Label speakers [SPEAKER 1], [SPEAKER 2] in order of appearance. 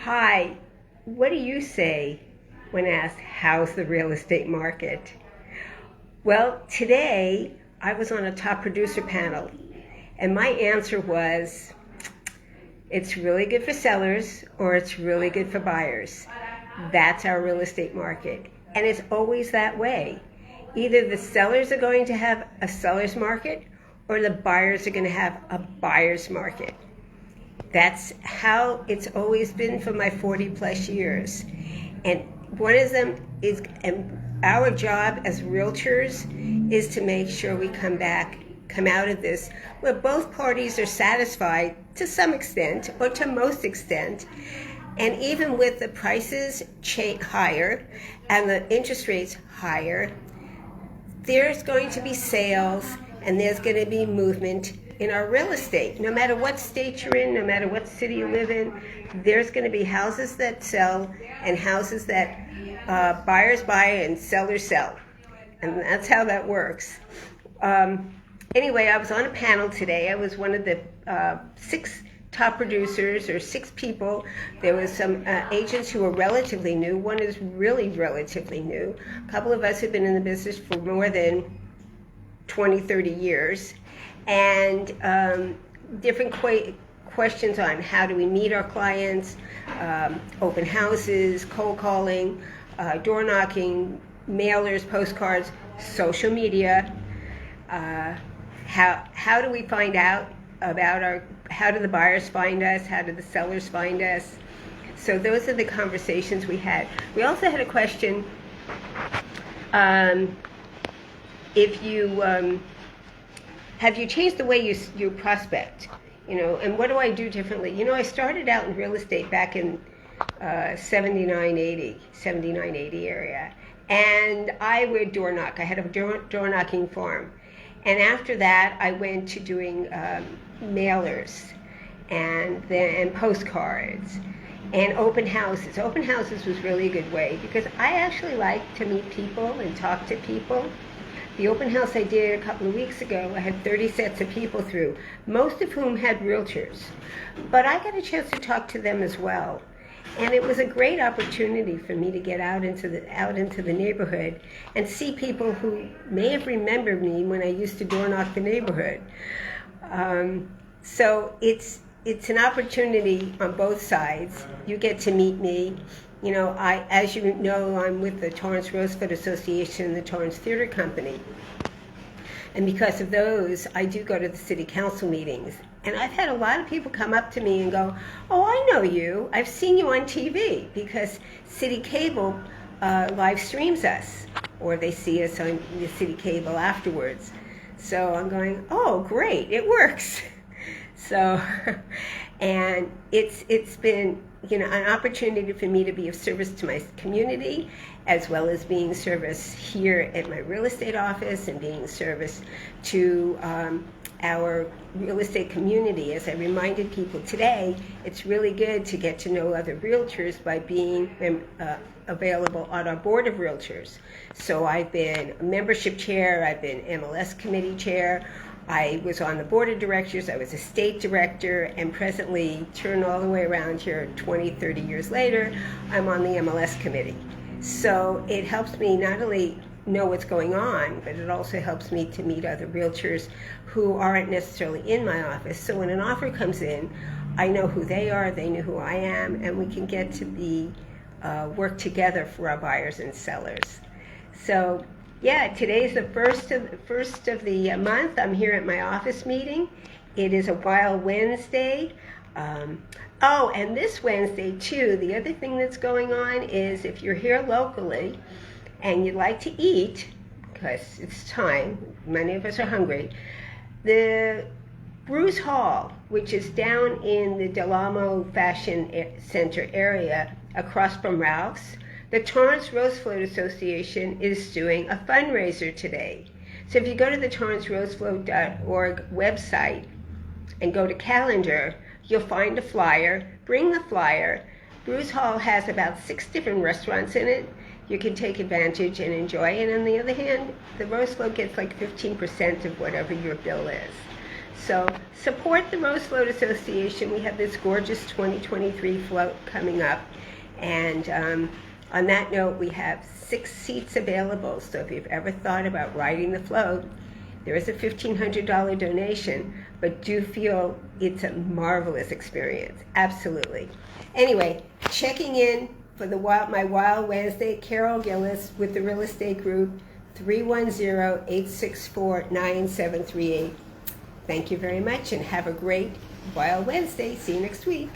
[SPEAKER 1] Hi, what do you say when asked, how's the real estate market? Well, today I was on a top producer panel, and my answer was, it's really good for sellers or it's really good for buyers. That's our real estate market. And it's always that way. Either the sellers are going to have a seller's market or the buyers are going to have a buyer's market. That's how it's always been for my 40 plus years. And one of them is, and our job as realtors is to make sure we come out of this where both parties are satisfied to some extent or to most extent. And even with the prices higher and the interest rates higher, there's going to be sales and there's going to be movement in our real estate. No matter what state you're in, no matter what city you live in, there's going to be houses that sell and houses that buyers buy and sellers sell. And that's how that works. Anyway, I was on a panel today. I was one of the 6 top producers, or 6 people. There was some agents who were relatively new. One is really relatively new. A couple of us have been in the business for more than 20, 30 years. And different questions on how do we meet our clients, open houses, cold calling, door knocking, mailers, postcards, social media. How do we find out about how do the buyers find us, how do the sellers find us? So those are the conversations we had. We also had a question, have you changed the way you prospect? And what do I do differently? I started out in real estate back in 79, 80 area. And I would door knock. I had a door knocking farm. And after that, I went to doing mailers and postcards and open houses. Open houses was really a good way because I actually like to meet people and talk to people. The open house I did a couple of weeks ago, I had 30 sets of people through, most of whom had realtors. But I got a chance to talk to them as well. And it was a great opportunity for me to get out into the neighborhood and see people who may have remembered me when I used to door knock the neighborhood. So it's an opportunity on both sides. You get to meet me. As you know, I'm with the Torrance Rosefoot Association and the Torrance Theater Company. And because of those, I do go to the city council meetings. And I've had a lot of people come up to me and go, oh, I know you. I've seen you on TV, because City Cable live streams us, or they see us on the City Cable afterwards. So I'm going, oh, great, it works. So, and it's been an opportunity for me to be of service to my community, as well as being service here at my real estate office and being service to our real estate community. As I reminded people today, it's really good to get to know other realtors by being available on our board of realtors. So I've been a membership chair, I've been MLS committee chair, I was on the board of directors, I was a state director, and presently, turned all the way around here 20, 30 years later, I'm on the MLS committee. So it helps me not only know what's going on, but it also helps me to meet other realtors who aren't necessarily in my office. So when an offer comes in, I know who they are, they know who I am, and we can get to work together for our buyers and sellers. So yeah, today's the first of the month. I'm here at my office meeting. It is a Wild Wednesday. And this Wednesday too, the other thing that's going on is if you're here locally and you'd like to eat, because it's time, many of us are hungry, the Bruce Hall, which is down in the Del Amo Fashion Center area across from Ralph's, the Torrance Rosefoot Association is doing a fundraiser today. So if you go to the torrancerosefloat.org website and go to calendar, you'll find a flyer. Bring the flyer. Bruce Hall has about 6 different restaurants in it. You can take advantage and enjoy. And on the other hand, the Rosefloat gets like 15% of whatever your bill is. So support the Rose Float Association. We have this gorgeous 2023 float coming up. And on that note, we have 6 seats available. So if you've ever thought about riding the float, there is a $1,500 donation, but do feel it's a marvelous experience. Absolutely. Anyway, checking in for my Wild Wednesday, Carol Gillis with the Real Estate Group, 310-864-9738. Thank you very much and have a great Wild Wednesday. See you next week.